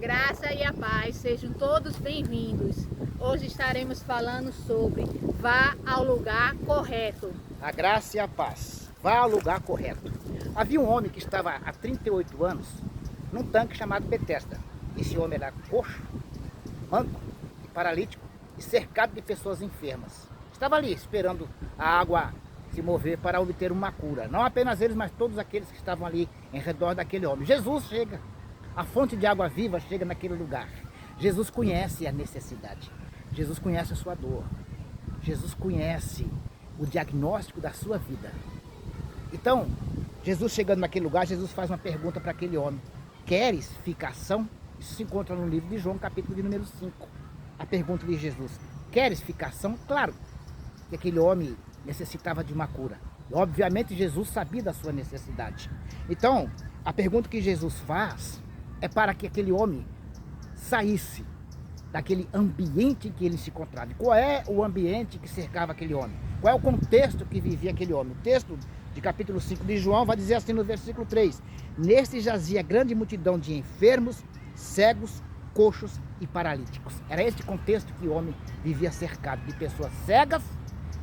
graça e a paz, sejam todos bem-vindos. Hoje estaremos falando sobre vá ao lugar correto. A graça e a paz. Vá ao lugar correto. Havia um homem que estava há 38 anos num tanque chamado Betesda. Esse homem era coxo, manco e paralítico e cercado de pessoas enfermas. Estava ali esperando a água se mover para obter uma cura. Não apenas eles, mas todos aqueles que estavam ali em redor daquele homem. Jesus chega. A fonte de água viva chega naquele lugar. Jesus conhece a necessidade. Jesus conhece a sua dor. Jesus conhece o diagnóstico da sua vida. Então, Jesus chegando naquele lugar, Jesus faz uma pergunta para aquele homem. Queres ficar são? Isso se encontra no livro de João, capítulo de número 5. A pergunta de Jesus. Queres ficar são? Claro que aquele homem necessitava de uma cura. E, obviamente, Jesus sabia da sua necessidade. Então, a pergunta que Jesus faz é para que aquele homem saísse daquele ambiente em que ele se encontrava. Qual é o ambiente que cercava aquele homem? Qual é o contexto que vivia aquele homem? O texto de capítulo 5 de João vai dizer assim no versículo 3. Neste jazia grande multidão de enfermos, cegos, coxos e paralíticos. Era este contexto que o homem vivia cercado de pessoas cegas,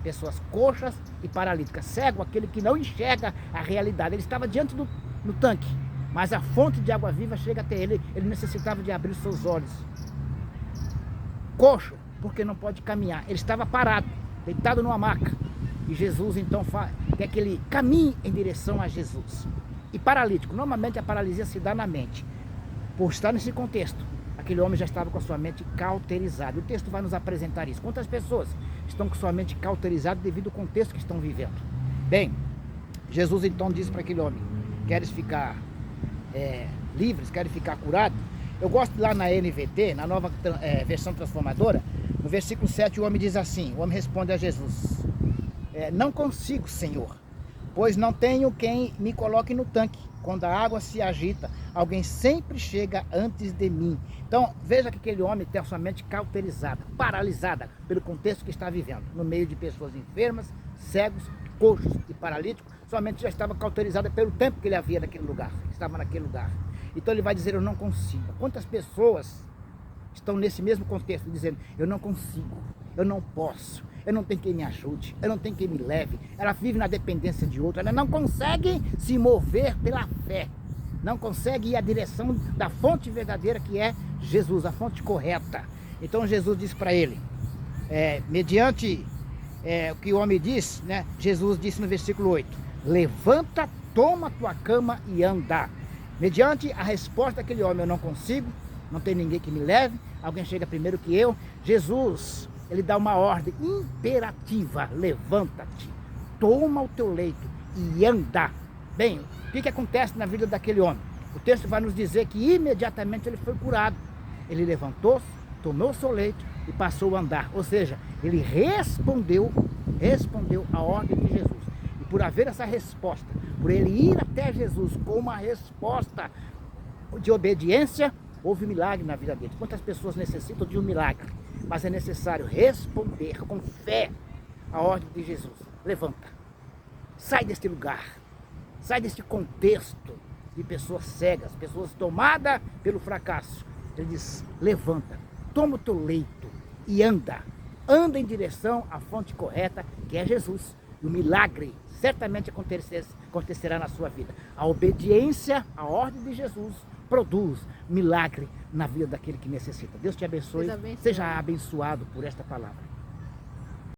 pessoas coxas e paralíticas. Cego, aquele que não enxerga a realidade. Ele estava diante do tanque, mas a fonte de água viva chega até ele. Ele necessitava de abrir seus olhos. Coxo, porque não pode caminhar. Ele estava parado, deitado numa maca. E Jesus então quer que ele caminhe em direção a Jesus. E paralítico, normalmente a paralisia se dá na mente. Por estar nesse contexto, aquele homem já estava com a sua mente cauterizada. O texto vai nos apresentar isso. Quantas pessoas estão com sua mente cauterizada devido ao contexto que estão vivendo? Bem, Jesus então disse para aquele homem: queres ficar livres, queres ficar curado? Eu gosto lá na NVT, na nova versão transformadora, no versículo 7 o homem diz assim, o homem responde a Jesus: não consigo, Senhor, pois não tenho quem me coloque no tanque. Quando a água se agita, alguém sempre chega antes de mim. Então, veja que aquele homem tem a sua mente cauterizada, paralisada pelo contexto que está vivendo. No meio de pessoas enfermas, cegos, coxos e paralíticos, sua mente já estava cauterizada pelo tempo que ele havia naquele lugar, estava naquele lugar. Então ele vai dizer: eu não consigo. Quantas pessoas estão nesse mesmo contexto, dizendo: eu não consigo, eu não posso, eu não tenho quem me ajude, eu não tenho quem me leve. Ela vive na dependência de outro, ela não consegue se mover pela fé, não consegue ir à direção da fonte verdadeira que é Jesus, a fonte correta. Então Jesus diz para ele, mediante o que o homem diz, né? Jesus disse no versículo 8, levanta, toma tua cama e anda. Mediante a resposta daquele homem: eu não consigo, não tem ninguém que me leve, alguém chega primeiro que eu. Jesus, ele dá uma ordem imperativa: levanta-te, toma o teu leito e anda. Bem, o que acontece na vida daquele homem? O texto vai nos dizer que imediatamente ele foi curado. Ele levantou-se, tomou o seu leito e passou a andar. Ou seja, ele respondeu à ordem de Jesus. E por haver essa resposta, por ele ir até Jesus com uma resposta de obediência, houve milagre na vida dele. Quantas pessoas necessitam de um milagre? Mas é necessário responder com fé à ordem de Jesus. Levanta, sai deste lugar, sai deste contexto de pessoas cegas, pessoas tomadas pelo fracasso. Ele diz: levanta, toma o teu leito e anda. Anda em direção à fonte correta, que é Jesus. E o milagre certamente acontecerá na sua vida. A obediência à ordem de Jesus produz milagre na vida daquele que necessita. Deus te abençoe. Seja abençoado por esta palavra.